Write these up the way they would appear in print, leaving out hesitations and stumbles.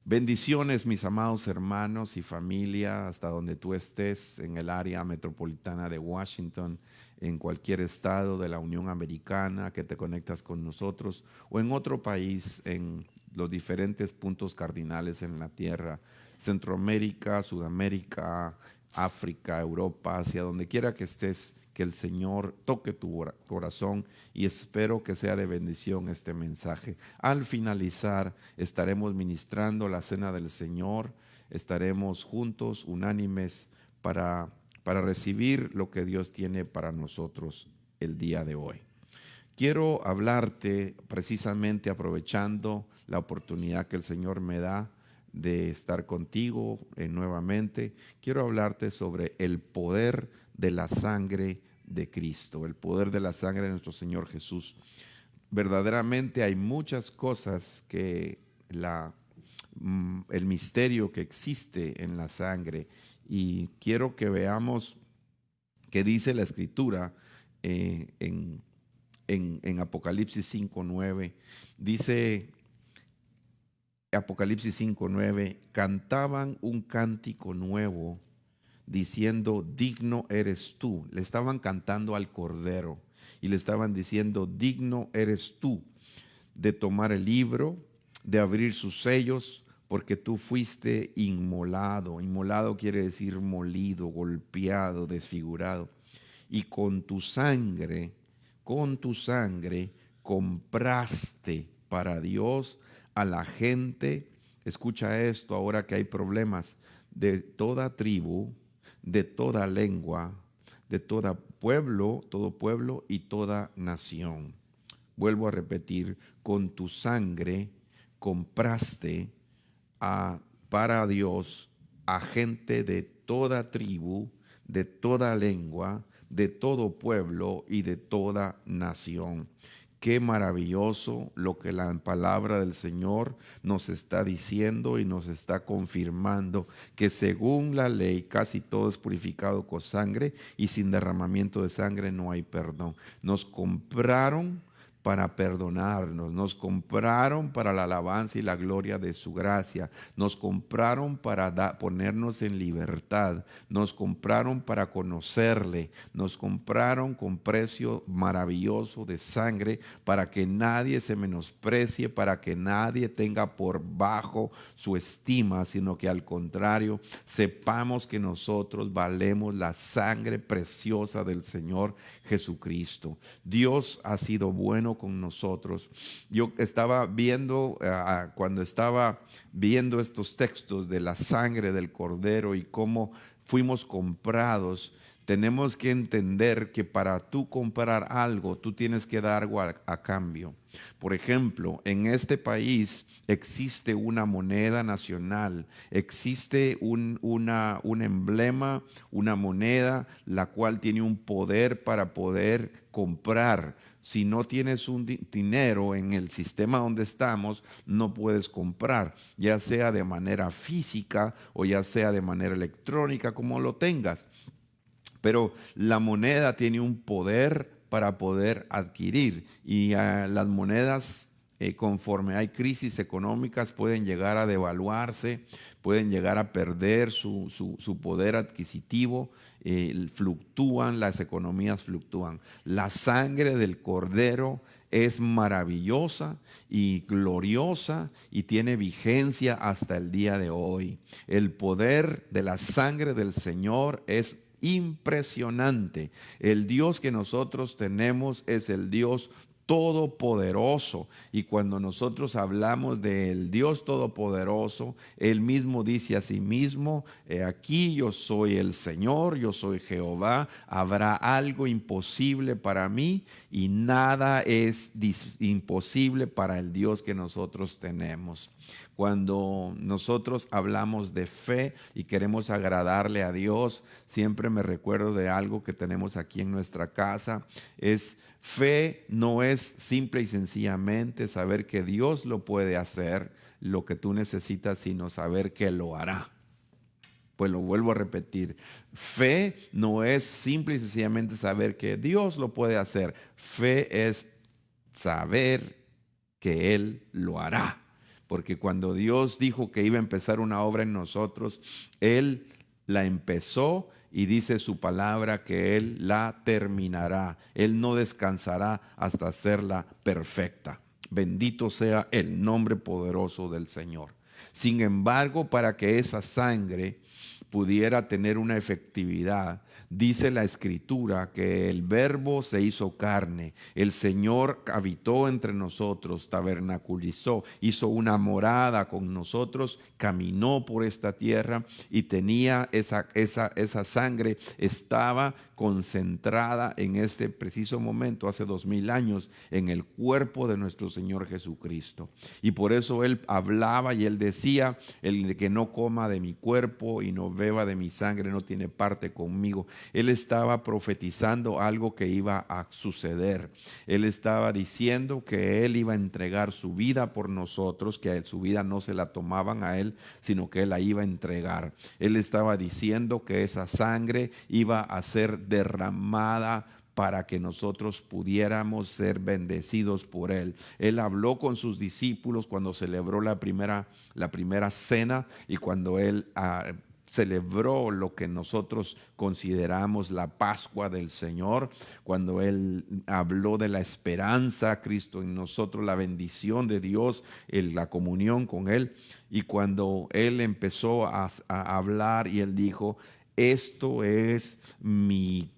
Bendiciones, mis amados hermanos y familia, hasta donde tú estés en el área metropolitana de Washington, en cualquier estado de la Unión Americana que te conectas con nosotros o en otro país, en los diferentes puntos cardinales en la tierra, Centroamérica, Sudamérica, África, Europa, hacia donde quiera que estés, que el Señor toque tu corazón y espero que sea de bendición este mensaje. Al finalizar estaremos ministrando la cena del Señor, estaremos juntos, unánimes, para recibir lo que Dios tiene para nosotros el día de hoy. Quiero hablarte precisamente aprovechando la oportunidad que el Señor me da de estar contigo nuevamente. Quiero hablarte sobre el poder de la sangre de Cristo, el poder de la sangre de nuestro Señor Jesús. Verdaderamente hay muchas cosas que el misterio que existe en la sangre, y quiero que veamos qué dice la Escritura en Apocalipsis 5:9. Dice Apocalipsis 5:9: cantaban un cántico nuevo diciendo, digno eres tú. Le estaban cantando al Cordero y le estaban diciendo, digno eres tú de tomar el libro, de abrir sus sellos, porque tú fuiste inmolado. Inmolado quiere decir molido, golpeado, desfigurado. Y con tu sangre compraste para Dios a la gente. Escucha esto ahora que hay problemas, de toda tribu, de toda lengua, de todo pueblo y toda nación. Vuelvo a repetir, con tu sangre compraste para Dios a gente de toda tribu, de toda lengua, de todo pueblo y de toda nación. Qué maravilloso lo que la palabra del Señor nos está diciendo y nos está confirmando, que según la ley casi todo es purificado con sangre y sin derramamiento de sangre no hay perdón. Nos compraron para perdonarnos, nos compraron para la alabanza y la gloria de su gracia, nos compraron para ponernos en libertad, nos compraron para conocerle, nos compraron con precio maravilloso de sangre, para que nadie se menosprecie, para que nadie tenga por bajo su estima, sino que al contrario sepamos que nosotros valemos la sangre preciosa del Señor Jesucristo. Dios ha sido bueno con nosotros. Yo estaba viendo, cuando estaba viendo estos textos de la sangre del Cordero y cómo fuimos comprados, tenemos que entender que para tú comprar algo, tú tienes que dar algo a cambio. Por ejemplo, en este país existe una moneda nacional, existe un emblema, una moneda, la cual tiene un poder para poder comprar. Si no tienes un dinero en el sistema donde estamos, no puedes comprar, ya sea de manera física o ya sea de manera electrónica, como lo tengas. Pero la moneda tiene un poder para poder adquirir, y las monedas, conforme hay crisis económicas, pueden llegar a devaluarse, pueden llegar a perder su poder adquisitivo, fluctúan, las economías fluctúan. La sangre del Cordero es maravillosa y gloriosa y tiene vigencia hasta el día de hoy. El poder de la sangre del Señor es impresionante. El Dios que nosotros tenemos es el Dios todopoderoso, y cuando nosotros hablamos del Dios todopoderoso, Él mismo dice a sí mismo: aquí yo soy el Señor, yo soy Jehová, habrá algo imposible para mí, y nada es imposible para el Dios que nosotros tenemos. Cuando nosotros hablamos de fe y queremos agradarle a Dios, siempre me recuerdo de algo que tenemos aquí en nuestra casa. Fe no es simple y sencillamente saber que Dios lo puede hacer, lo que tú necesitas, sino saber que lo hará. Pues lo vuelvo a repetir, fe no es simple y sencillamente saber que Dios lo puede hacer. Fe es saber que Él lo hará. porque cuando Dios dijo que iba a empezar una obra en nosotros, Él la empezó y dice su palabra que Él la terminará. Él no descansará hasta hacerla perfecta. Bendito sea el nombre poderoso del Señor. Sin embargo, para que esa sangre pudiera tener una efectividad, dice la Escritura que el Verbo se hizo carne, el Señor habitó entre nosotros, tabernaculizó, hizo una morada con nosotros, caminó por esta tierra y tenía esa sangre, estaba concentrada en este preciso momento, hace 2000 años, en el cuerpo de nuestro Señor Jesucristo. Y por eso Él hablaba y Él decía: el que no coma de mi cuerpo y no beba de mi sangre no tiene parte conmigo. Él estaba profetizando algo que iba a suceder. Él estaba diciendo que Él iba a entregar su vida por nosotros, que su vida no se la tomaban a Él, sino que Él la iba a entregar. Él estaba diciendo que esa sangre iba a ser derramada para que nosotros pudiéramos ser bendecidos por Él. Él habló con sus discípulos cuando celebró la primera cena y cuando Él celebró lo que nosotros consideramos la Pascua del Señor, cuando Él habló de la esperanza, Cristo en nosotros, la bendición de Dios, la comunión con Él, y cuando Él empezó a hablar y Él dijo: esto es mi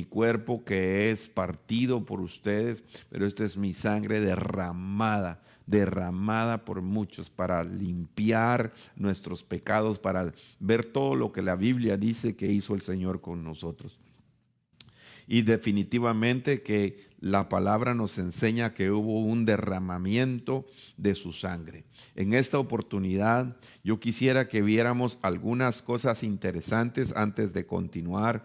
cuerpo que es partido por ustedes, pero esta es mi sangre derramada por muchos para limpiar nuestros pecados, para ver todo lo que la Biblia dice que hizo el Señor con nosotros. Y definitivamente que la palabra nos enseña que hubo un derramamiento de su sangre. En esta oportunidad yo quisiera que viéramos algunas cosas interesantes antes de continuar.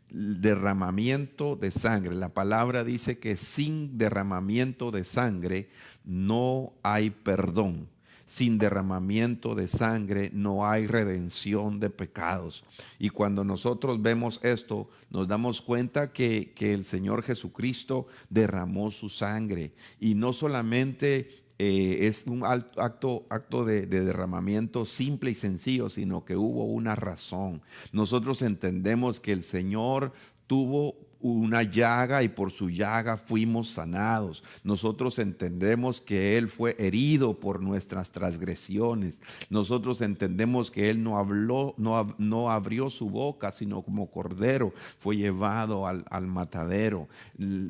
Derramamiento de sangre. La palabra dice que sin derramamiento de sangre no hay perdón. Sin derramamiento de sangre no hay redención de pecados. Y cuando nosotros vemos esto, nos damos cuenta que el Señor Jesucristo derramó su sangre. Y no solamente es un acto de derramamiento simple y sencillo, sino que hubo una razón. Nosotros entendemos que el Señor tuvo una llaga y por su llaga fuimos sanados. Nosotros entendemos que Él fue herido por nuestras transgresiones. Nosotros entendemos que Él no habló, no abrió su boca, sino como cordero fue llevado al matadero.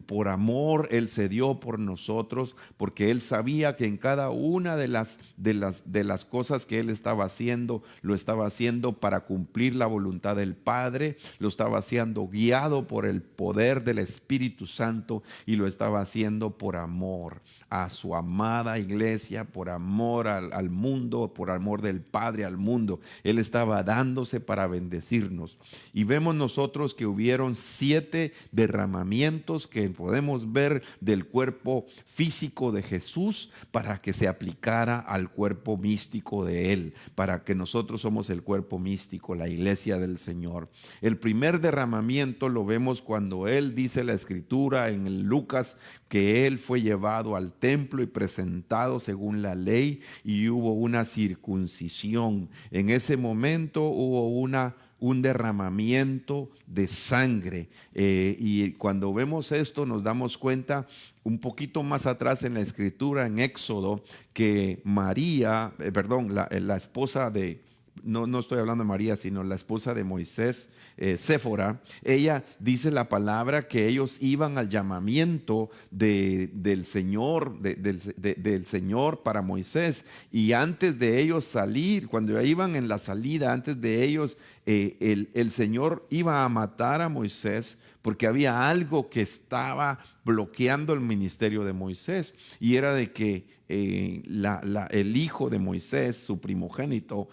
Por amor Él se dio por nosotros, porque Él sabía que en cada una de las cosas que Él estaba haciendo, lo estaba haciendo para cumplir la voluntad del Padre, lo estaba haciendo guiado por el poder del Espíritu Santo y lo estaba haciendo por amor a su amada iglesia, por amor al mundo, por amor del Padre al mundo. Él estaba dándose para bendecirnos. Y vemos nosotros que hubieron 7 derramamientos que podemos ver del cuerpo físico de Jesús para que se aplicara al cuerpo místico de Él, para que nosotros somos el cuerpo místico, la iglesia del Señor. El primer derramamiento lo vemos cuando Él dice la Escritura en el Lucas que Él fue llevado al templo y presentado según la ley y hubo una circuncisión. En ese momento hubo un derramamiento de sangre. Y cuando vemos esto nos damos cuenta un poquito más atrás en la Escritura, en Éxodo, que María, la esposa de... No estoy hablando de María, sino la esposa de Moisés, Séfora. Ella dice la palabra que ellos iban al llamamiento del Señor, del Señor para Moisés. Y antes de ellos salir, cuando iban en la salida, antes de ellos, el Señor iba a matar a Moisés, porque había algo que estaba bloqueando el ministerio de Moisés, y era de que el hijo de Moisés, su primogénito,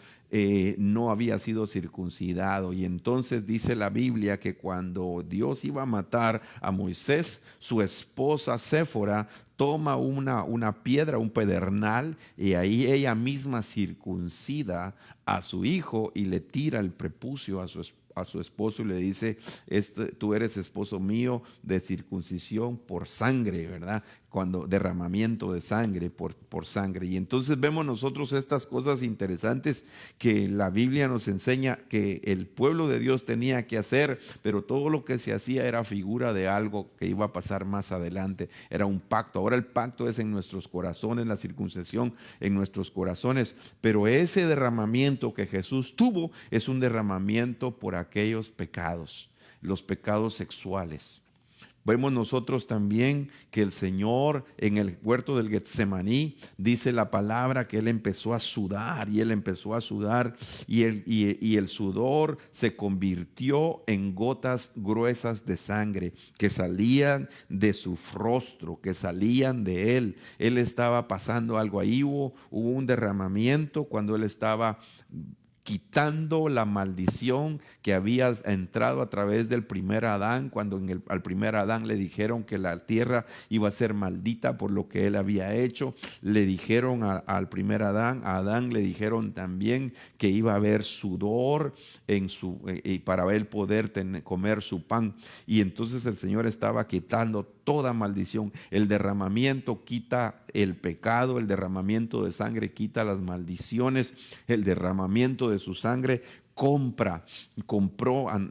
no había sido circuncidado. Y entonces dice la Biblia que cuando Dios iba a matar a Moisés, su esposa Séfora toma una piedra, un pedernal, y ahí ella misma circuncida a su hijo y le tira el prepucio a su esposo y le dice: tú eres esposo mío de circuncisión por sangre, ¿verdad? cuando derramamiento de sangre por sangre. Y entonces vemos nosotros estas cosas interesantes que la Biblia nos enseña que el pueblo de Dios tenía que hacer, pero todo lo que se hacía era figura de algo que iba a pasar más adelante. Era un pacto. Ahora el pacto es en nuestros corazones, la circuncisión en nuestros corazones, pero ese derramamiento que Jesús tuvo es un derramamiento por aquellos pecados, los pecados sexuales. Vemos nosotros también que el Señor en el huerto del Getsemaní dice la palabra que Él empezó a sudar y Él empezó a sudar y el sudor se convirtió en gotas gruesas de sangre que salían de su rostro, que salían de Él. Él estaba pasando algo ahí, hubo un derramamiento cuando Él estaba quitando la maldición que había entrado a través del primer Adán, cuando al primer Adán le dijeron que la tierra iba a ser maldita por lo que él había hecho. Le dijeron al primer Adán, a Adán le dijeron también que iba a haber sudor y para él poder comer su pan. Y entonces el Señor estaba quitando toda maldición. El derramamiento quita el pecado, el derramamiento de sangre quita las maldiciones, el derramamiento de su sangre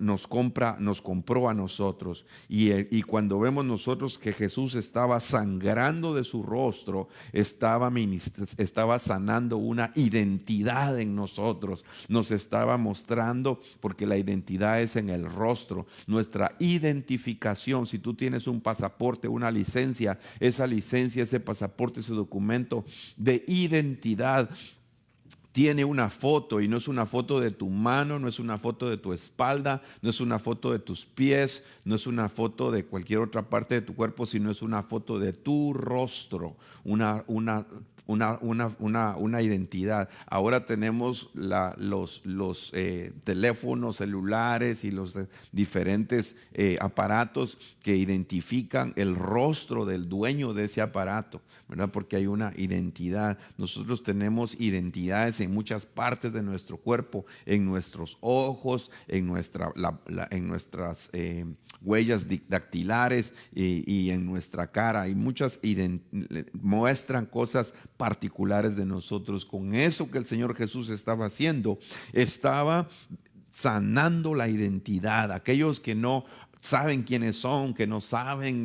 nos compró a nosotros. Y cuando vemos nosotros que Jesús estaba sangrando de su rostro, estaba sanando una identidad en nosotros, nos estaba mostrando, porque la identidad es en el rostro, nuestra identificación. Si tú tienes un pasaporte, una licencia, esa licencia, ese pasaporte, ese documento de identidad tiene una foto, y no es una foto de tu mano, no es una foto de tu espalda, no es una foto de tus pies, no es una foto de cualquier otra parte de tu cuerpo, sino es una foto de tu rostro, una identidad. Ahora tenemos los teléfonos celulares y los diferentes aparatos que identifican el rostro del dueño de ese aparato, ¿verdad? Porque hay una identidad. Nosotros tenemos identidades en muchas partes de nuestro cuerpo, en nuestros ojos, en nuestras huellas dactilares y en nuestra cara. Y muchas muestran cosas particulares de nosotros. Con eso que el Señor Jesús estaba haciendo, estaba sanando la identidad. Aquellos que no saben quiénes son, que no saben,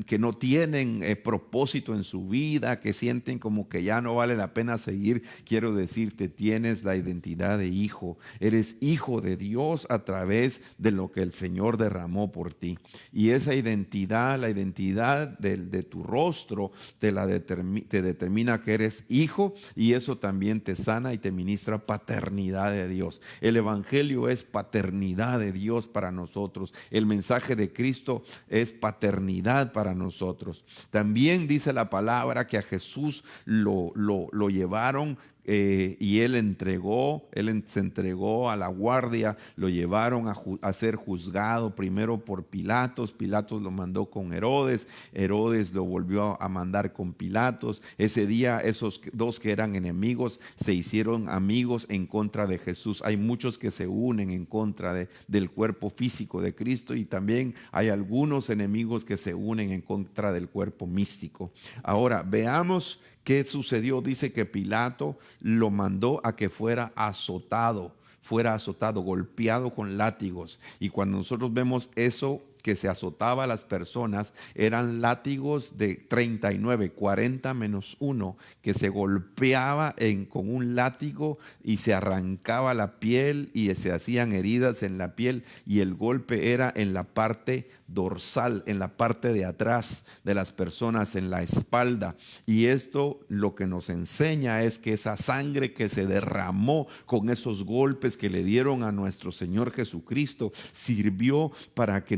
que no tienen propósito en su vida, que sienten como que ya no vale la pena seguir. Quiero decirte, tienes la identidad de hijo. Eres hijo de Dios a través de lo que el Señor derramó por ti. Y esa identidad, la identidad de tu rostro, te determina que eres hijo, y eso también te sana y te ministra paternidad de Dios. El Evangelio es paternidad de Dios para nosotros. El mensaje de Cristo es paternidad para nosotros. También dice la palabra que a Jesús lo llevaron y él se entregó a la guardia, lo llevaron a ser juzgado primero por Pilatos. Pilatos lo mandó con Herodes, Herodes lo volvió a mandar con Pilatos. Ese día esos dos que eran enemigos se hicieron amigos en contra de Jesús. Hay muchos que se unen en contra del cuerpo físico de Cristo, y también hay algunos enemigos que se unen en contra del cuerpo místico. Ahora veamos ¿qué sucedió? Dice que Pilato lo mandó a que fuera azotado, golpeado con látigos. Y cuando nosotros vemos eso, que se azotaba a las personas, eran látigos de 39, 40 menos 1, que se golpeaba con un látigo y se arrancaba la piel y se hacían heridas en la piel, y el golpe era en la parte dorsal, en la parte de atrás de las personas, en la espalda. Y esto lo que nos enseña es que esa sangre que se derramó con esos golpes que le dieron a nuestro Señor Jesucristo sirvió para que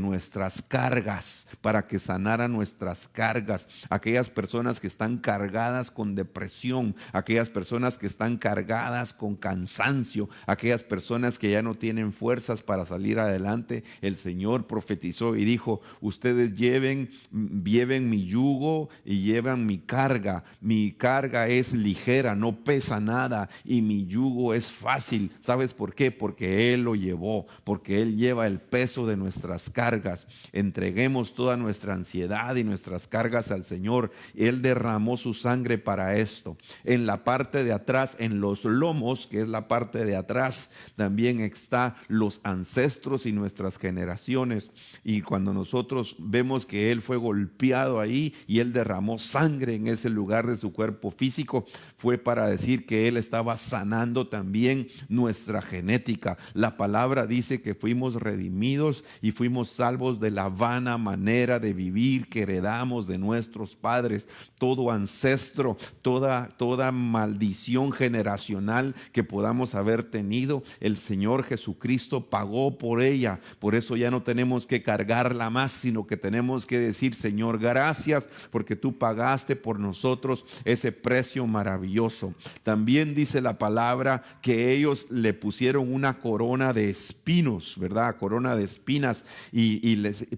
para que sanara nuestras cargas. Aquellas personas que están cargadas con depresión, aquellas personas que están cargadas con cansancio, aquellas personas que ya no tienen fuerzas para salir adelante, el Señor profetizó y dijo dijo, ustedes lleven mi yugo y llevan mi carga es ligera, no pesa nada y mi yugo es fácil. ¿Sabes por qué? Porque Él lo llevó, porque Él lleva el peso de nuestras cargas. Entreguemos toda nuestra ansiedad y nuestras cargas al Señor. Él derramó su sangre para esto. En la parte de atrás, en los lomos, que es la parte de atrás, también está los ancestros y nuestras generaciones. Y cuando nosotros vemos que Él fue golpeado ahí y Él derramó sangre en ese lugar de su cuerpo físico, fue para decir que Él estaba sanando también nuestra genética. La palabra dice que fuimos redimidos y fuimos salvos de la vana manera de vivir que heredamos de nuestros padres. Todo ancestro, toda maldición generacional que podamos haber tenido, el Señor Jesucristo pagó por ella. Por eso ya no tenemos que cargarla más, sino que tenemos que decir, Señor, gracias porque tú pagaste por nosotros ese precio maravilloso. También dice la palabra que ellos le pusieron una corona de espinos, ¿verdad? Corona de espinas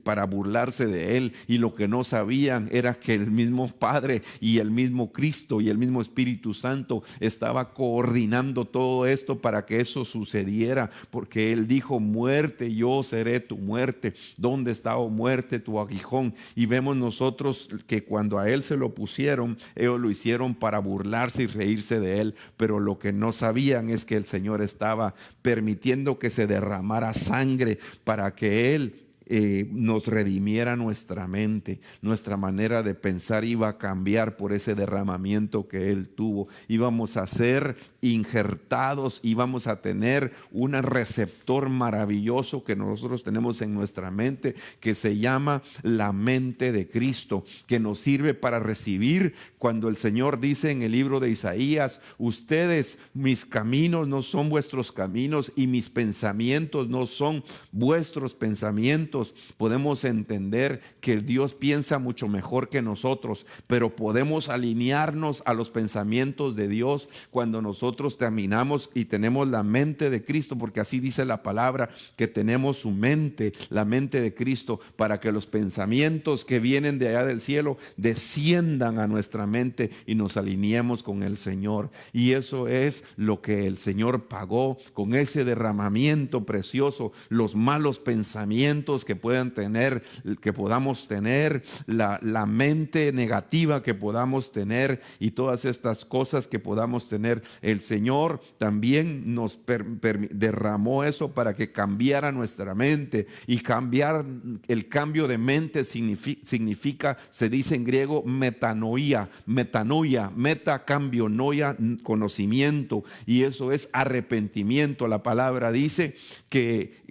para burlarse de Él. Y lo que no sabían era que el mismo Padre y el mismo Cristo y el mismo Espíritu Santo estaba coordinando todo esto para que eso sucediera, porque Él dijo, muerte, yo seré tu muerte. ¿Dónde está, oh muerte, tu aguijón? Y vemos nosotros que cuando a Él se lo pusieron, ellos lo hicieron para burlarse y reírse de Él, pero lo que no sabían es que el Señor estaba permitiendo que se derramara sangre para que Él nos redimiera nuestra mente. Nuestra manera de pensar iba a cambiar por ese derramamiento que Él tuvo. Íbamos a ser injertados, íbamos a tener un receptor maravilloso que nosotros tenemos en nuestra mente, que se llama la mente de Cristo, que nos sirve para recibir. Cuando el Señor dice en el libro de Isaías, ustedes, mis caminos no son vuestros caminos y mis pensamientos no son vuestros pensamientos, podemos entender que Dios piensa mucho mejor que nosotros, pero podemos alinearnos a los pensamientos de Dios cuando nosotros caminamos y tenemos la mente de Cristo, porque así dice la palabra, que tenemos su mente, la mente de Cristo, para que los pensamientos que vienen de allá del cielo desciendan a nuestra mente y nos alineemos con el Señor. Y eso es lo que el Señor pagó con ese derramamiento precioso. Los malos pensamientos que puedan tener, que podamos tener, la mente negativa que podamos tener y todas estas cosas que podamos tener, el Señor también nos derramó eso para que cambiara nuestra mente. Y cambiar, el cambio de mente significa, se dice en griego metanoia, meta cambio, noia conocimiento, y eso es arrepentimiento. La palabra dice que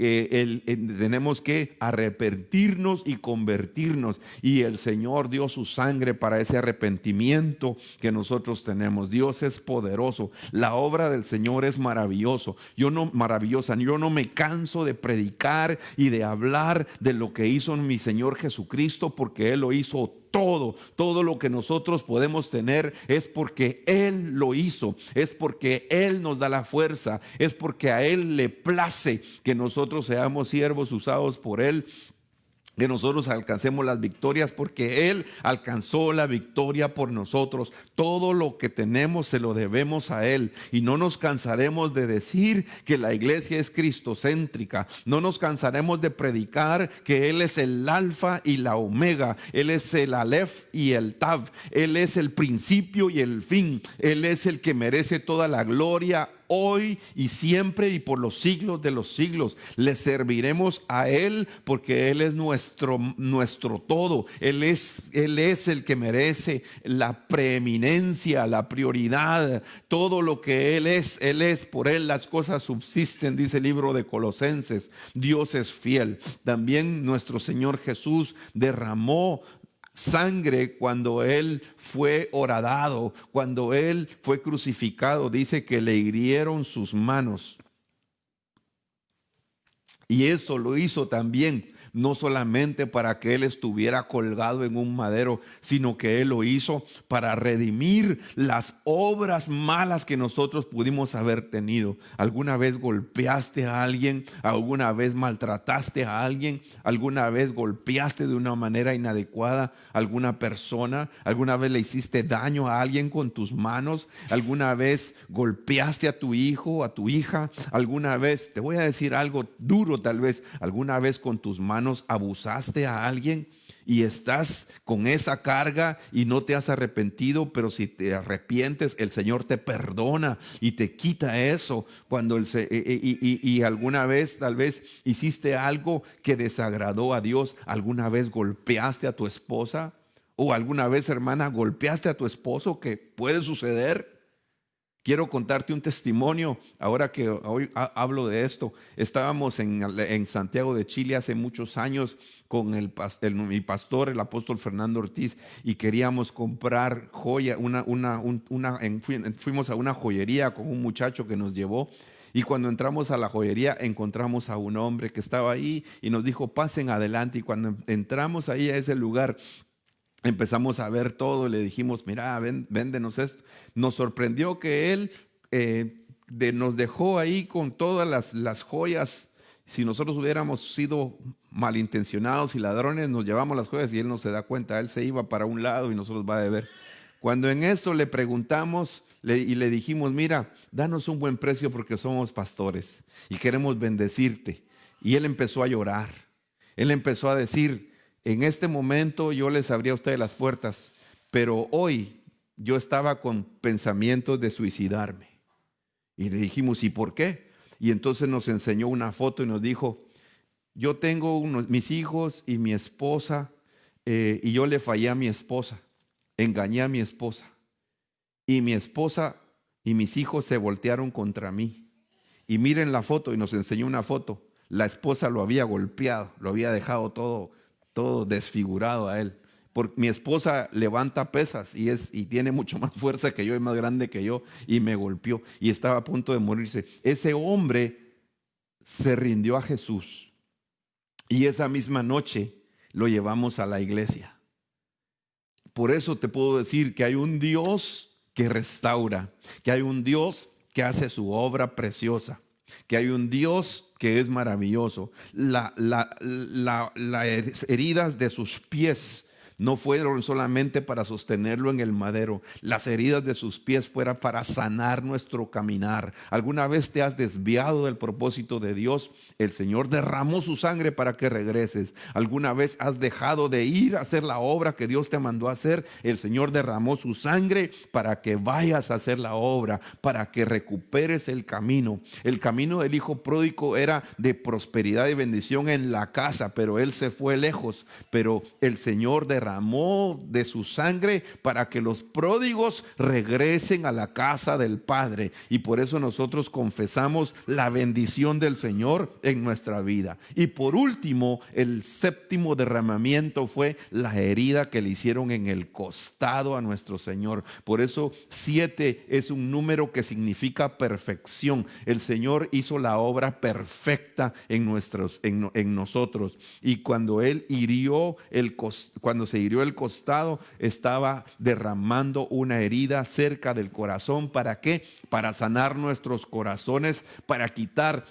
tenemos que arrepentirnos y convertirnos, y el Señor dio su sangre para ese arrepentimiento que nosotros tenemos. Dios es poderoso, la obra del Señor es maravillosa. Yo no me canso de predicar y de hablar de lo que hizo mi Señor Jesucristo, porque Él lo hizo todo lo que nosotros podemos tener es porque Él lo hizo, es porque Él nos da la fuerza, es porque a Él le place que nosotros seamos siervos usados por Él, que nosotros alcancemos las victorias, porque Él alcanzó la victoria por nosotros. Todo lo que tenemos se lo debemos a Él, y no nos cansaremos de decir que la iglesia es cristocéntrica. No nos cansaremos de predicar que Él es el alfa y la omega, Él es el alef y el tav, Él es el principio y el fin. Él es el que merece toda la gloria hoy y siempre y por los siglos de los siglos. Le serviremos a Él porque Él es nuestro todo. Él es el que merece la preeminencia, la prioridad. Todo lo que Él es, por Él las cosas subsisten, dice el libro de Colosenses. Dios es fiel. También nuestro Señor Jesús derramó sangre cuando Él fue horadado, cuando Él fue crucificado. Dice que le hirieron sus manos, y eso lo hizo también no solamente para que Él estuviera colgado en un madero, sino que Él lo hizo para redimir las obras malas que nosotros pudimos haber tenido. ¿Alguna vez golpeaste a alguien? ¿Alguna vez maltrataste a alguien? ¿Alguna vez golpeaste de una manera inadecuada a alguna persona? ¿Alguna vez le hiciste daño a alguien con tus manos? ¿Alguna vez golpeaste a tu hijo, a tu hija? ¿Alguna vez, te voy a decir algo duro tal vez, alguna vez con tus manos abusaste a alguien? Y estás con esa carga y no te has arrepentido, pero si te arrepientes, el Señor te perdona y te quita eso. Cuando y alguna vez tal vez hiciste algo que desagradó a Dios, alguna vez golpeaste a tu esposa, o alguna vez, hermana, golpeaste a tu esposo, que puede suceder. Quiero contarte un testimonio, ahora que hoy hablo de esto. Estábamos en Santiago de Chile hace muchos años con mi pastor, el apóstol Fernando Ortiz, y queríamos comprar joya. Fuimos a una joyería con un muchacho que nos llevó. Y cuando entramos a la joyería encontramos a un hombre que estaba ahí y nos dijo: pasen adelante. Y cuando entramos ahí a ese lugar, empezamos a ver todo y le dijimos: mira, véndenos esto. Nos sorprendió que él nos dejó ahí con todas las joyas. Si nosotros hubiéramos sido malintencionados y ladrones, nos llevamos las joyas y él no se da cuenta. Él se iba para un lado y nosotros va a deber. Cuando en esto le preguntamos y le dijimos: mira, danos un buen precio porque somos pastores y queremos bendecirte. Y él empezó a llorar. Él empezó a decir: en este momento yo les abría a ustedes las puertas, pero hoy yo estaba con pensamientos de suicidarme. Y le dijimos: ¿y por qué? Y entonces nos enseñó una foto y nos dijo: yo tengo mis hijos y mi esposa, y yo le fallé a mi esposa, engañé a mi esposa, y mi esposa y mis hijos se voltearon contra mí. Y miren la foto, y nos enseñó una foto. La esposa lo había golpeado, lo había dejado todo desfigurado a él. Porque mi esposa levanta pesas y tiene mucho más fuerza que yo, es más grande que yo, y me golpeó y estaba a punto de morirse. Ese hombre se rindió a Jesús y esa misma noche lo llevamos a la iglesia. Por eso te puedo decir que hay un Dios que restaura, que hay un Dios que hace su obra preciosa, que hay un Dios que es maravilloso. Las heridas de sus pies no fueron solamente para sostenerlo en el madero. Las heridas de sus pies fueron para sanar nuestro caminar. ¿Alguna vez te has desviado del propósito de Dios? El Señor derramó su sangre para que regreses. ¿Alguna vez has dejado de ir a hacer la obra que Dios te mandó a hacer? El Señor derramó su sangre para que vayas a hacer la obra, para que recuperes el camino. El camino del hijo pródigo era de prosperidad y bendición en la casa, pero él se fue lejos. Pero el Señor derramó de su sangre para que los pródigos regresen a la casa del Padre. Y por eso nosotros confesamos la bendición del Señor en nuestra vida. Y por último, el séptimo derramamiento fue la herida que le hicieron en el costado a nuestro Señor. Por eso 7 es un número que significa perfección. El Señor hizo la obra perfecta en nosotros. Y cuando Él cuando se hirió el costado, estaba derramando una herida cerca del corazón. ¿Para qué? Para sanar nuestros corazones, para quitar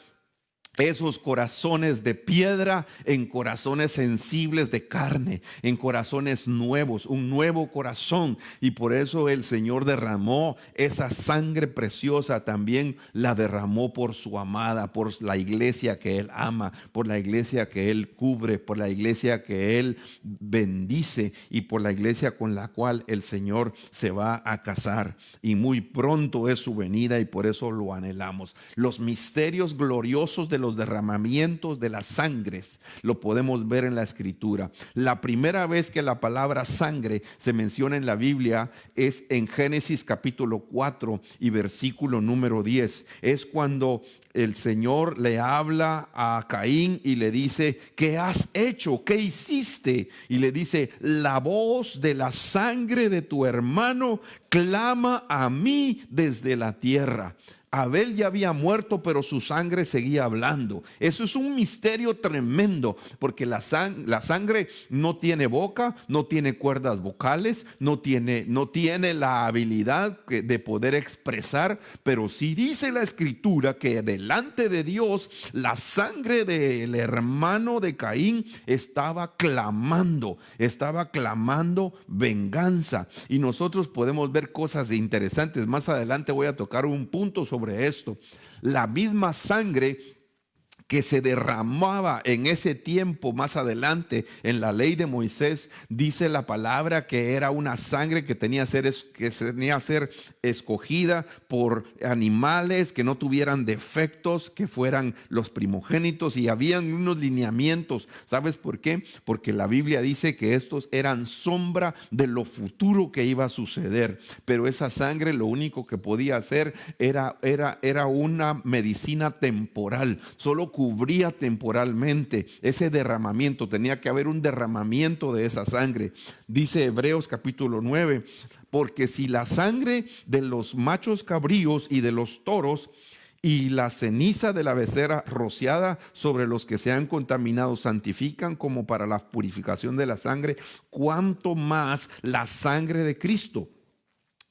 esos corazones de piedra en corazones sensibles de carne, en corazones nuevos, un nuevo corazón. Y por eso el Señor derramó esa sangre preciosa, también la derramó por su amada, por la iglesia que Él ama, por la iglesia que Él cubre, por la iglesia que Él bendice y por la iglesia con la cual el Señor se va a casar. Y muy pronto es su venida y por eso lo anhelamos. Los misterios gloriosos de los derramamientos de las sangres lo podemos ver en la Escritura. La primera vez que la palabra sangre se menciona en la Biblia es en Génesis capítulo 4 y versículo número 10. Es cuando el Señor le habla a Caín y le dice: ¿qué has hecho? ¿Qué hiciste? Y le dice: la voz de la sangre de tu hermano clama a mí desde la tierra. Abel ya había muerto, pero su sangre seguía hablando. Eso es un misterio tremendo, porque la sangre no tiene boca, no tiene cuerdas vocales, no tiene la habilidad de poder expresar, pero sí dice la Escritura que delante de Dios la sangre del hermano de Caín estaba clamando venganza. Y nosotros podemos ver cosas interesantes. Más adelante voy a tocar un punto sobre esto. La misma sangre que se derramaba en ese tiempo más adelante en la ley de Moisés, dice la palabra que era una sangre que tenía que ser escogida por animales que no tuvieran defectos, que fueran los primogénitos, y habían unos lineamientos. ¿Sabes por qué? Porque la Biblia dice que estos eran sombra de lo futuro que iba a suceder, pero esa sangre lo único que podía hacer era una medicina temporal, solo cubría temporalmente ese derramamiento. Tenía que haber un derramamiento de esa sangre. Dice Hebreos capítulo 9, porque si la sangre de los machos cabríos y de los toros y la ceniza de la becerra rociada sobre los que se han contaminado santifican como para la purificación de la sangre, cuánto más la sangre de Cristo,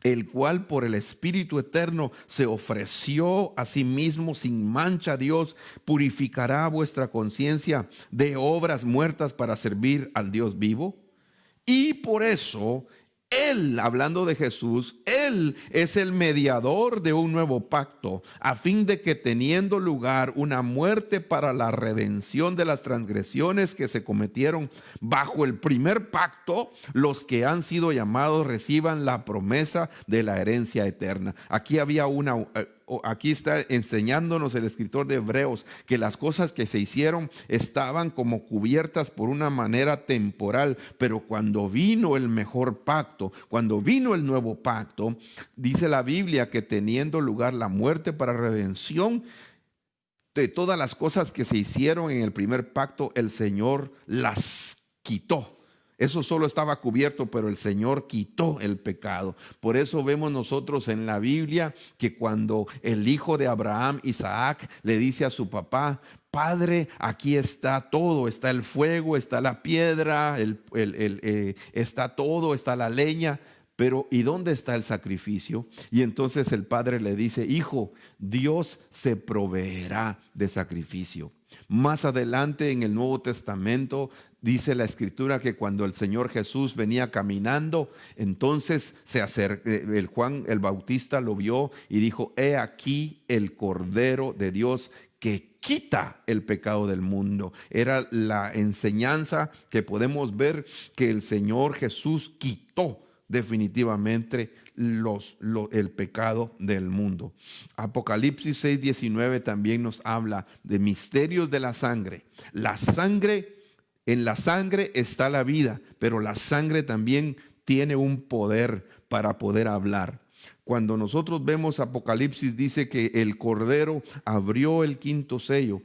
el cual por el Espíritu eterno se ofreció a sí mismo sin mancha a Dios, purificará vuestra conciencia de obras muertas para servir al Dios vivo. Y por eso Él, hablando de Jesús, Él es el mediador de un nuevo pacto, a fin de que teniendo lugar una muerte para la redención de las transgresiones que se cometieron bajo el primer pacto, los que han sido llamados reciban la promesa de la herencia eterna. Aquí está enseñándonos el escritor de Hebreos que las cosas que se hicieron estaban como cubiertas por una manera temporal, pero cuando vino el mejor pacto, cuando vino el nuevo pacto, dice la Biblia que teniendo lugar la muerte para redención de todas las cosas que se hicieron en el primer pacto, el Señor las quitó. Eso solo estaba cubierto, pero el Señor quitó el pecado. Por eso vemos nosotros en la Biblia que cuando el hijo de Abraham, Isaac, le dice a su papá: Padre, aquí está todo, está el fuego, está la piedra, está todo, está la leña, pero ¿y dónde está el sacrificio? Y entonces el padre le dice: hijo, Dios se proveerá de sacrificio. Más adelante en el Nuevo Testamento dice la Escritura que cuando el Señor Jesús venía caminando, entonces Juan el Bautista lo vio y dijo: he aquí el Cordero de Dios que quita el pecado del mundo. Era la enseñanza que podemos ver, que el Señor Jesús quitó definitivamente el pecado del mundo. Apocalipsis 6:19 también nos habla de misterios de la sangre. En la sangre está la vida, pero la sangre también tiene un poder para poder hablar. Cuando nosotros vemos Apocalipsis, dice que el Cordero abrió el quinto sello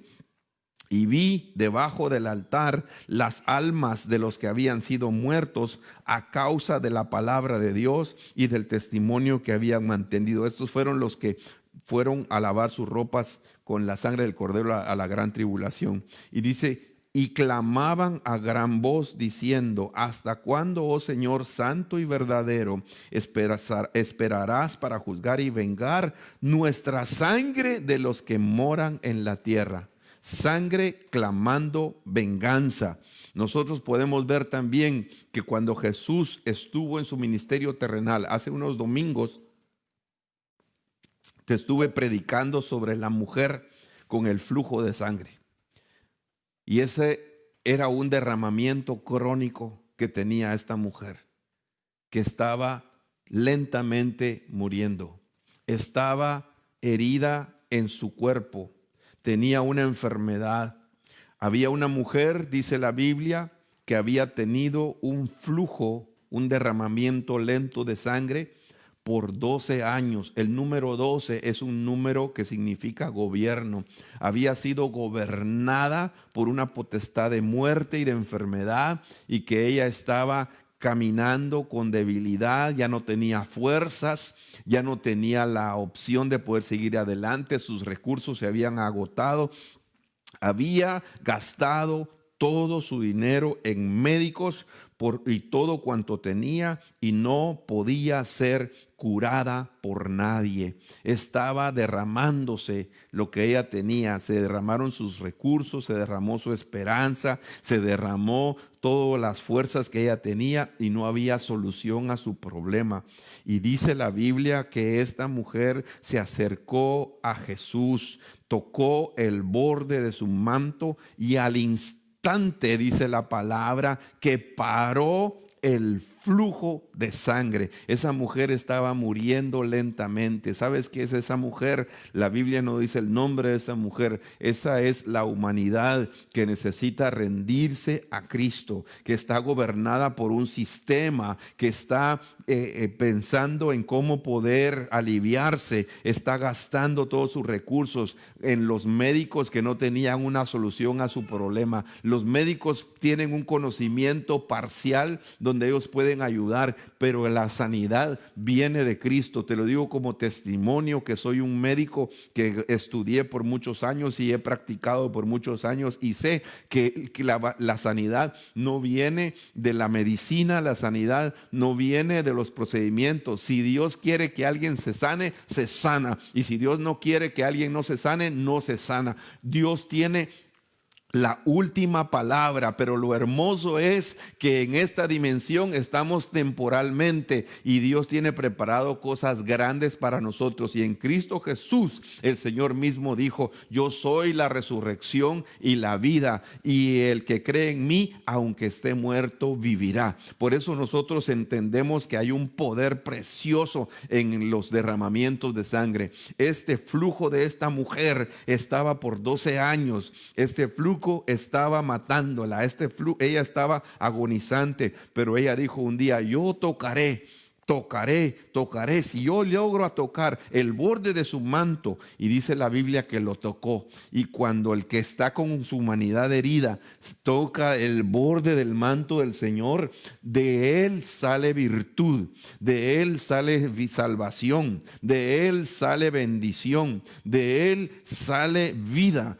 y vi debajo del altar las almas de los que habían sido muertos a causa de la palabra de Dios y del testimonio que habían mantenido. Estos fueron los que fueron a lavar sus ropas con la sangre del Cordero a la gran tribulación. Y dice: y clamaban a gran voz diciendo: ¿hasta cuándo, oh Señor santo y verdadero, esperarás para juzgar y vengar nuestra sangre de los que moran en la tierra? Sangre clamando venganza. Nosotros podemos ver también que cuando Jesús estuvo en su ministerio terrenal, hace unos domingos, te estuve predicando sobre la mujer con el flujo de sangre. Y ese era un derramamiento crónico que tenía esta mujer, que estaba lentamente muriendo. Estaba herida en su cuerpo. Tenía una enfermedad. Había una mujer, dice la Biblia, que había tenido un flujo, un derramamiento lento de sangre por 12 años. El número 12 es un número que significa gobierno. Había sido gobernada por una potestad de muerte y de enfermedad, y que ella estaba caminando con debilidad, ya no tenía fuerzas, ya no tenía la opción de poder seguir adelante, sus recursos se habían agotado, había gastado todo su dinero en médicos y todo cuanto tenía, y no podía ser curada por nadie. Estaba derramándose lo que ella tenía, se derramaron sus recursos, se derramó su esperanza, se derramó todas las fuerzas que ella tenía y no había solución a su problema. Y dice la Biblia que esta mujer se acercó a Jesús, tocó el borde de su manto y al instante, dice la palabra, que paró el flujo de sangre. Esa mujer estaba muriendo lentamente. ¿Sabes qué es esa mujer? La Biblia no dice el nombre de esa mujer. Esa es la humanidad que necesita rendirse a Cristo, que está gobernada por un sistema, que está pensando en cómo poder aliviarse, está gastando todos sus recursos en los médicos que no tenían una solución a su problema. Los médicos tienen un conocimiento parcial donde ellos pueden ayudar, pero la sanidad viene de Cristo. Te lo digo como testimonio, que soy un médico que estudié por muchos años y he practicado por muchos años, y sé que la sanidad no viene de la medicina, la sanidad no viene de los procedimientos. Si Dios quiere que alguien se sane, se sana, y si Dios no quiere que alguien no se sane, no se sana. Dios tiene la última palabra, pero lo hermoso es que en esta dimensión estamos temporalmente y Dios tiene preparado cosas grandes para nosotros. Y en Cristo Jesús el Señor mismo dijo: yo soy la resurrección y la vida, y el que cree en mí, aunque esté muerto, vivirá. Por eso nosotros entendemos que hay un poder precioso en los derramamientos de sangre. Este flujo de esta mujer estaba por 12 años. Este flujo estaba matándola, ella estaba agonizante, pero ella dijo un día: yo tocaré, si yo logro tocar el borde de su manto. Y dice la Biblia que lo tocó, y cuando el que está con su humanidad herida toca el borde del manto del Señor, de él sale virtud, de él sale salvación, de él sale bendición, de él sale vida.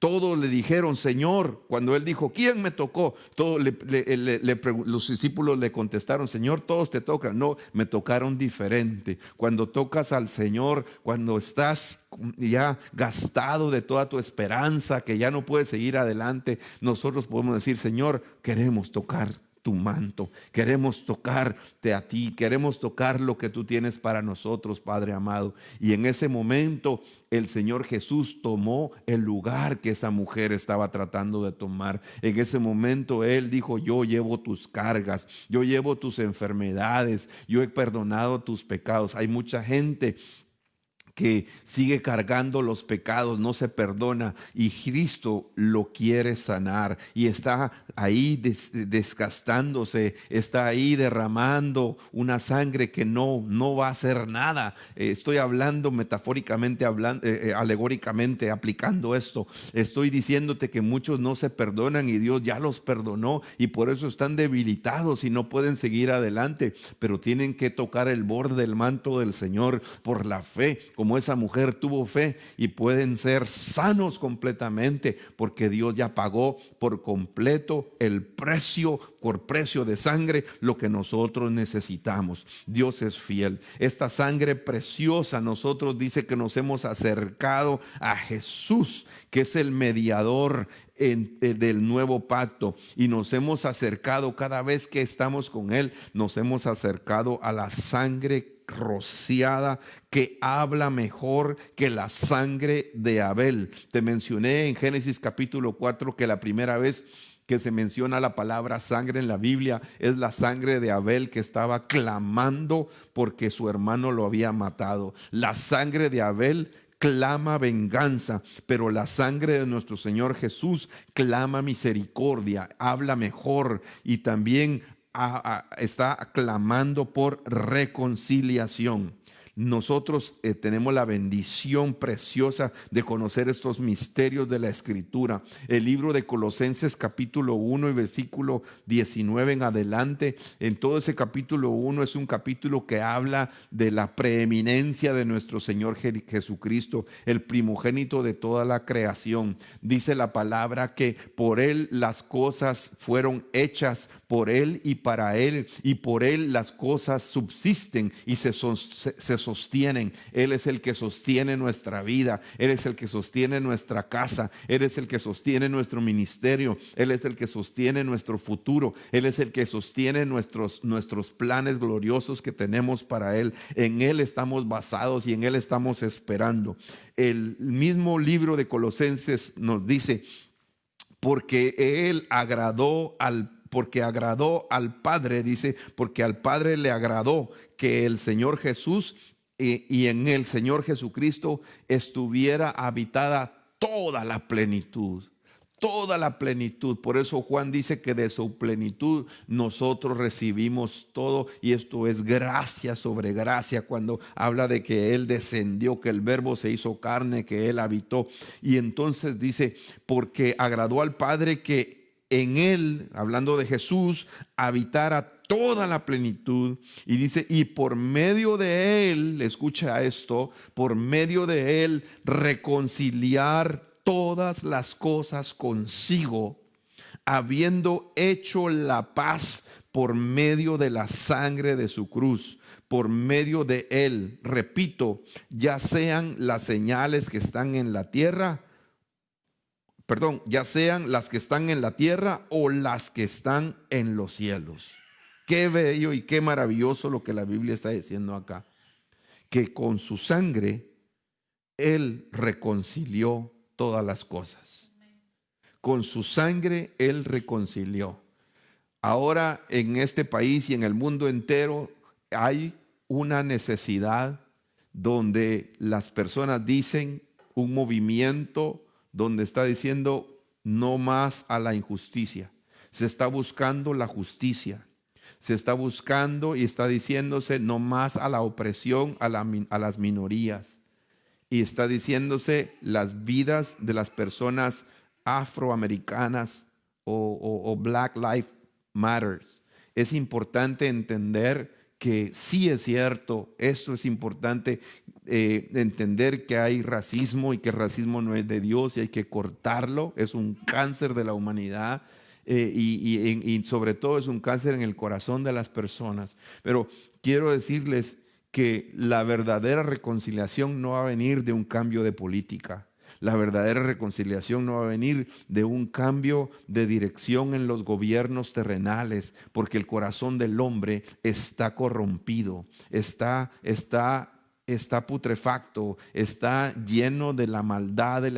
Todos le dijeron: Señor, cuando él dijo: ¿quién me tocó? Los discípulos le contestaron: Señor, todos te tocan. No, me tocaron diferente. Cuando tocas al Señor, cuando estás ya gastado de toda tu esperanza, que ya no puedes seguir adelante, nosotros podemos decir: Señor, queremos tocar tu manto, queremos tocarte a ti, queremos tocar lo que tú tienes para nosotros, Padre amado. Y en ese momento el Señor Jesús tomó el lugar que esa mujer estaba tratando de tomar. En ese momento Él dijo: yo llevo tus cargas, yo llevo tus enfermedades, yo he perdonado tus pecados. Hay mucha gente que sigue cargando los pecados, no se perdona, y Cristo lo quiere sanar, y está ahí desgastándose, está ahí derramando una sangre que no va a hacer nada. Estoy hablando metafóricamente, alegóricamente, aplicando esto. Estoy diciéndote que muchos no se perdonan y Dios ya los perdonó, y por eso están debilitados y no pueden seguir adelante, pero tienen que tocar el borde del manto del Señor por la fe, como esa mujer tuvo fe, y pueden ser sanos completamente, porque Dios ya pagó por completo el precio, por precio de sangre, lo que nosotros necesitamos. Dios es fiel. Esta sangre preciosa, nosotros dice que nos hemos acercado a Jesús, que es el mediador del nuevo pacto, y nos hemos acercado cada vez que estamos con Él, nos hemos acercado a la sangre rociada, que habla mejor que la sangre de Abel. Te mencioné en Génesis capítulo 4 que la primera vez que se menciona la palabra sangre en la Biblia es la sangre de Abel, que estaba clamando porque su hermano lo había matado. La sangre de Abel clama venganza, pero la sangre de nuestro Señor Jesús clama misericordia, habla mejor, y también está clamando por reconciliación. nosotros tenemos la bendición preciosa de conocer estos misterios de la Escritura. El libro de Colosenses capítulo 1 y versículo 19 en adelante, en todo ese capítulo 1 es un capítulo que habla de la preeminencia de nuestro Señor Jesucristo, el primogénito de toda la creación. Dice la palabra que por Él las cosas fueron hechas, por Él y para Él, y por Él las cosas subsisten y se sostienen. Él es el que sostiene nuestra vida, Él es el que sostiene nuestra casa, Él es el que sostiene nuestro ministerio, Él es el que sostiene nuestro futuro, Él es el que sostiene nuestros planes gloriosos que tenemos para Él. En Él estamos basados y en Él estamos esperando. El mismo libro de Colosenses nos dice, porque agradó al Padre, dice, porque al Padre le agradó que el Señor Jesús y en el Señor Jesucristo estuviera habitada toda la plenitud. Toda la plenitud. Por eso Juan dice que de su plenitud nosotros recibimos todo, y esto es gracia sobre gracia, cuando habla de que Él descendió, que el Verbo se hizo carne, que Él habitó. Y entonces dice, porque agradó al Padre que en Él, hablando de Jesús, habitara toda la plenitud. Y dice, y por medio de Él, escucha esto, por medio de Él reconciliar todas las cosas consigo, habiendo hecho la paz por medio de la sangre de su cruz. Por medio de Él, repito, ya sean las señales que están en la tierra, ya sean las que están en la tierra o las que están en los cielos. Qué bello y qué maravilloso lo que la Biblia está diciendo acá, que con su sangre Él reconcilió todas las cosas. Con su sangre Él reconcilió. Ahora en este país y en el mundo entero hay una necesidad donde las personas dicen, un movimiento donde está diciendo no más a la injusticia. Se está buscando la justicia. Se está buscando y está diciéndose no más a la opresión, a las minorías. Y está diciéndose las vidas de las personas afroamericanas o Black Lives Matters. Es importante entender que sí es cierto, esto es importante entender que hay racismo y que el racismo no es de Dios y hay que cortarlo, es un cáncer de la humanidad. Y sobre todo es un cáncer en el corazón de las personas. Pero quiero decirles que la verdadera reconciliación no va a venir de un cambio de política. La verdadera reconciliación no va a venir de un cambio de dirección en los gobiernos terrenales, porque el corazón del hombre está corrompido, está putrefacto, está lleno de la maldad, de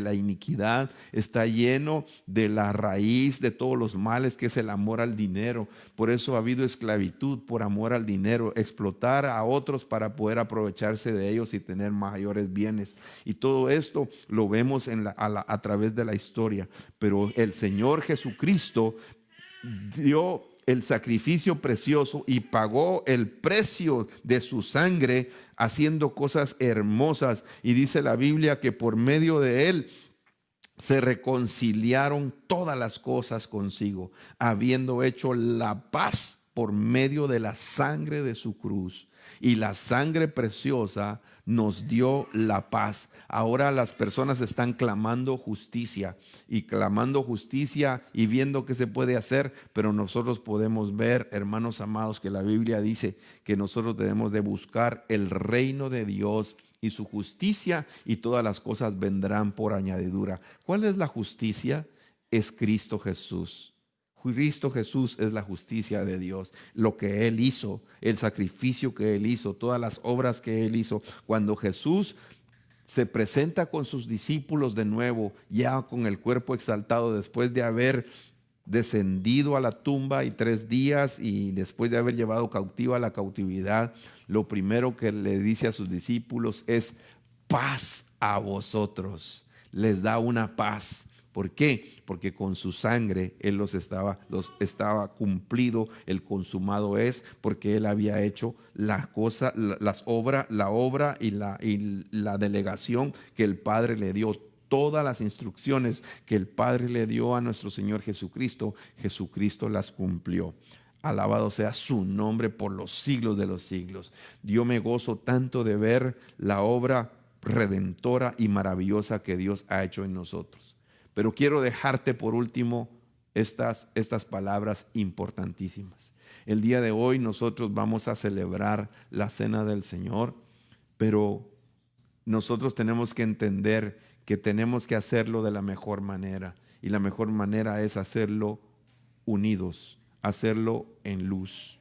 la iniquidad, está lleno de la raíz de todos los males, que es el amor al dinero. Por eso ha habido esclavitud por amor al dinero, explotar a otros para poder aprovecharse de ellos y tener mayores bienes. Y todo esto lo vemos a través de la historia. Pero el Señor Jesucristo dio el sacrificio precioso y pagó el precio de su sangre haciendo cosas hermosas. Y dice la Biblia que por medio de Él se reconciliaron todas las cosas consigo, habiendo hecho la paz por medio de la sangre de su cruz. Y la sangre preciosa nos dio la paz. Ahora las personas están clamando justicia y viendo qué se puede hacer, pero nosotros podemos ver, hermanos amados, que la Biblia dice que nosotros debemos de buscar el reino de Dios y su justicia, y todas las cosas vendrán por añadidura. ¿Cuál es la justicia? Es Cristo Jesús. Cristo Jesús es la justicia de Dios, lo que Él hizo, el sacrificio que Él hizo, todas las obras que Él hizo. Cuando Jesús se presenta con sus discípulos de nuevo, ya con el cuerpo exaltado, después de haber descendido a la tumba y 3 días y después de haber llevado cautiva la cautividad, lo primero que le dice a sus discípulos es: paz a vosotros. Les da una paz. ¿Por qué? Porque con su sangre Él los estaba cumplido, el consumado es, porque Él había hecho las cosas, la obra y la delegación que el Padre le dio. Todas las instrucciones que el Padre le dio a nuestro Señor Jesucristo, Jesucristo las cumplió. Alabado sea su nombre por los siglos de los siglos. Yo me gozo tanto de ver la obra redentora y maravillosa que Dios ha hecho en nosotros. Pero quiero dejarte por último estas palabras importantísimas. El día de hoy nosotros vamos a celebrar la cena del Señor, pero nosotros tenemos que entender que tenemos que hacerlo de la mejor manera. Y la mejor manera es hacerlo unidos, hacerlo en luz.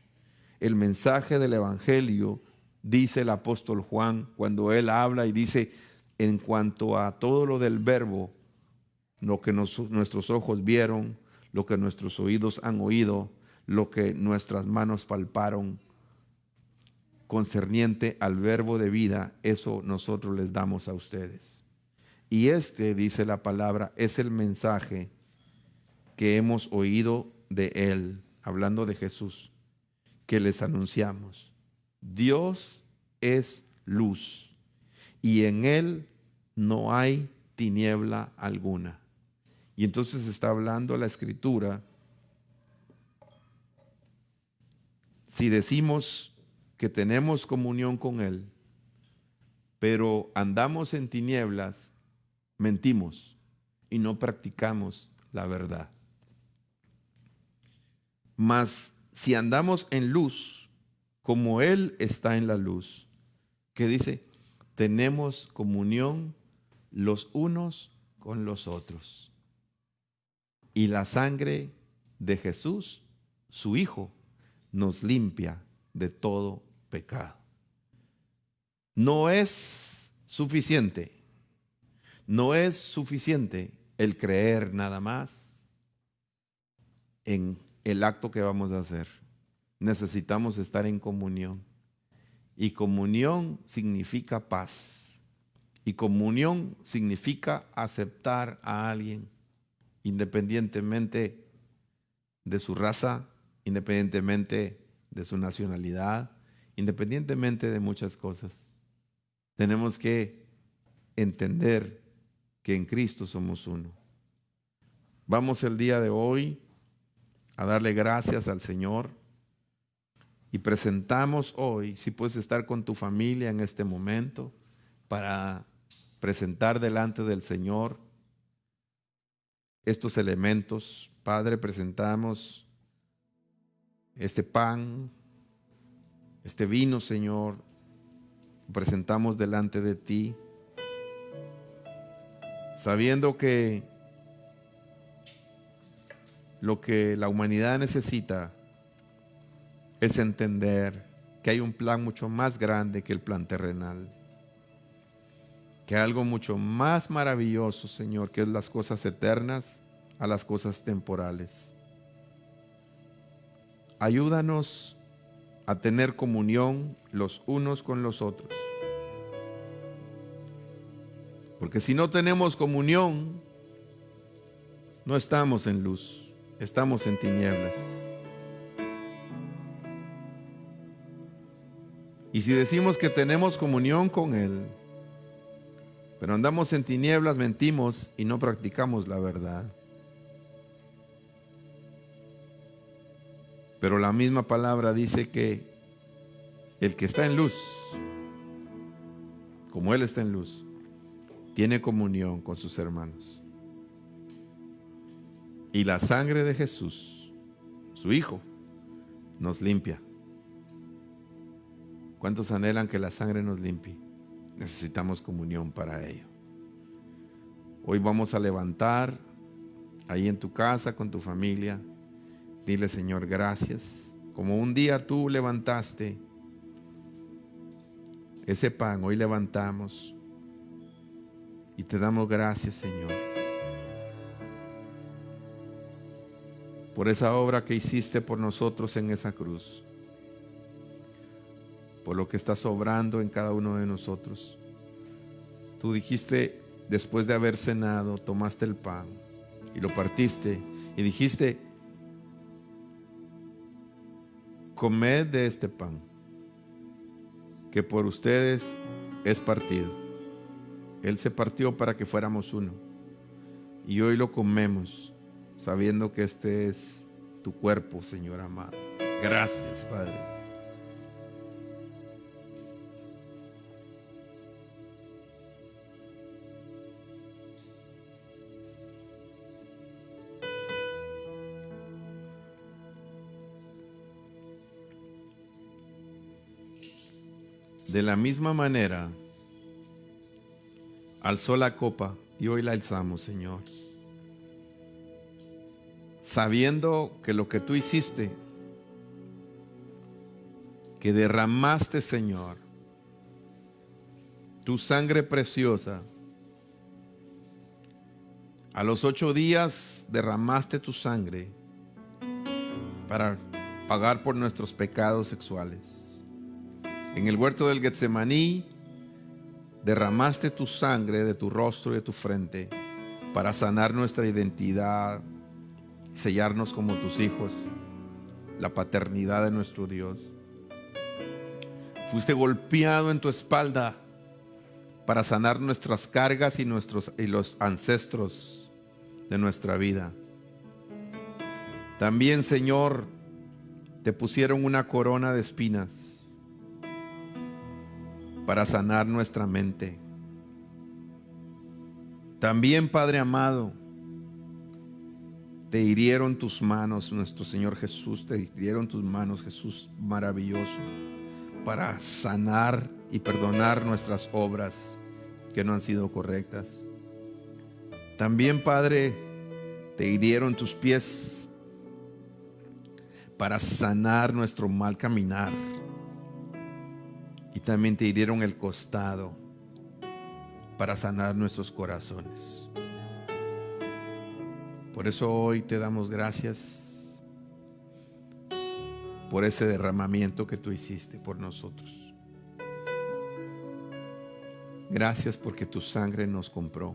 El mensaje del Evangelio, dice el apóstol Juan, cuando él habla y dice, en cuanto a todo lo del verbo, lo que nuestros ojos vieron, lo que nuestros oídos han oído, lo que nuestras manos palparon, concerniente al verbo de vida, eso nosotros les damos a ustedes. Y dice la palabra, es el mensaje que hemos oído de Él, hablando de Jesús, que les anunciamos. Dios es luz y en Él no hay tiniebla alguna. Y entonces está hablando la Escritura. Si decimos que tenemos comunión con Él, pero andamos en tinieblas, mentimos y no practicamos la verdad. Mas si andamos en luz, como Él está en la luz, que dice, tenemos comunión los unos con los otros. Y la sangre de Jesús, su Hijo, nos limpia de todo pecado. No es suficiente. No es suficiente el creer nada más en el acto que vamos a hacer. Necesitamos estar en comunión. Y comunión significa paz. Y comunión significa aceptar a alguien, independientemente de su raza, independientemente de su nacionalidad, independientemente de muchas cosas. Tenemos que entender que en Cristo somos uno. Vamos el día de hoy a darle gracias al Señor y presentamos hoy, si puedes estar con tu familia en este momento, para presentar delante del Señor estos elementos. Padre, presentamos este pan, este vino, Señor, presentamos delante de ti, sabiendo que lo que la humanidad necesita es entender que hay un plan mucho más grande que el plan terrenal, que hay algo mucho más maravilloso, Señor, que es las cosas eternas a las cosas temporales. Ayúdanos a tener comunión los unos con los otros. Porque si no tenemos comunión, no estamos en luz, estamos en tinieblas. Y si decimos que tenemos comunión con Él, pero andamos en tinieblas, mentimos y no practicamos la verdad. Pero la misma palabra dice que el que está en luz, como Él está en luz, tiene comunión con sus hermanos. Y la sangre de Jesús, su Hijo, nos limpia. ¿Cuántos anhelan que la sangre nos limpie? Necesitamos comunión para ello. Hoy vamos a levantar ahí en tu casa con tu familia. Dile, Señor, gracias. Como un día tú levantaste ese pan, hoy levantamos y te damos gracias, Señor, por esa obra que hiciste por nosotros en esa cruz, por lo que estás obrando en cada uno de nosotros. Tú dijiste, después de haber cenado, tomaste el pan y lo partiste y dijiste: comed de este pan, que por ustedes es partido. Él se partió para que fuéramos uno. Y hoy lo comemos, sabiendo que este es tu cuerpo, Señor amado. Gracias, Padre. De la misma manera, alzó la copa y hoy la alzamos, Señor, sabiendo que lo que tú hiciste, que derramaste, Señor, tu sangre preciosa, a los 8 días derramaste tu sangre para pagar por nuestros pecados sexuales. En el huerto del Getsemaní derramaste tu sangre de tu rostro y de tu frente para sanar nuestra identidad, sellarnos como tus hijos, la paternidad de nuestro Dios. Fuiste golpeado en tu espalda para sanar nuestras cargas y los ancestros de nuestra vida. También, Señor, te pusieron una corona de espinas para sanar nuestra mente. También, Padre amado, te hirieron tus manos, nuestro Señor Jesús, te hirieron tus manos, Jesús maravilloso, para sanar y perdonar nuestras obras que no han sido correctas. También, Padre, te hirieron tus pies para sanar nuestro mal caminar. Y también te hirieron el costado para sanar nuestros corazones. Por eso hoy te damos gracias por ese derramamiento que tú hiciste por nosotros. Gracias porque tu sangre nos compró.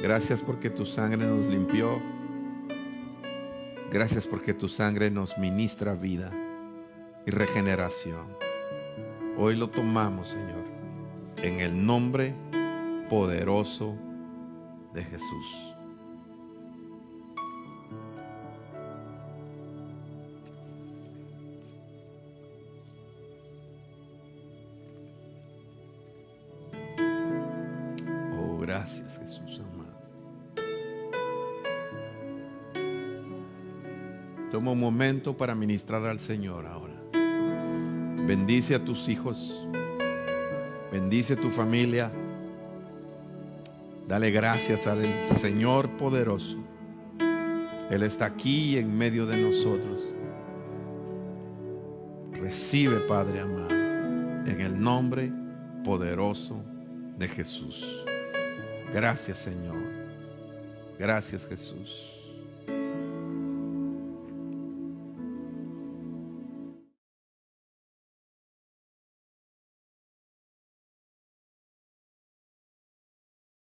Gracias porque tu sangre nos limpió. Gracias porque tu sangre nos ministra vida y regeneración. Hoy lo tomamos, Señor, en el nombre poderoso de Jesús. Oh, gracias, Jesús amado. Toma un momento para ministrar al Señor ahora. Bendice a tus hijos, bendice tu familia, dale gracias al Señor poderoso. Él está aquí en medio de nosotros. Recibe, Padre amado, en el nombre poderoso de Jesús. Gracias, Señor. Gracias, Jesús.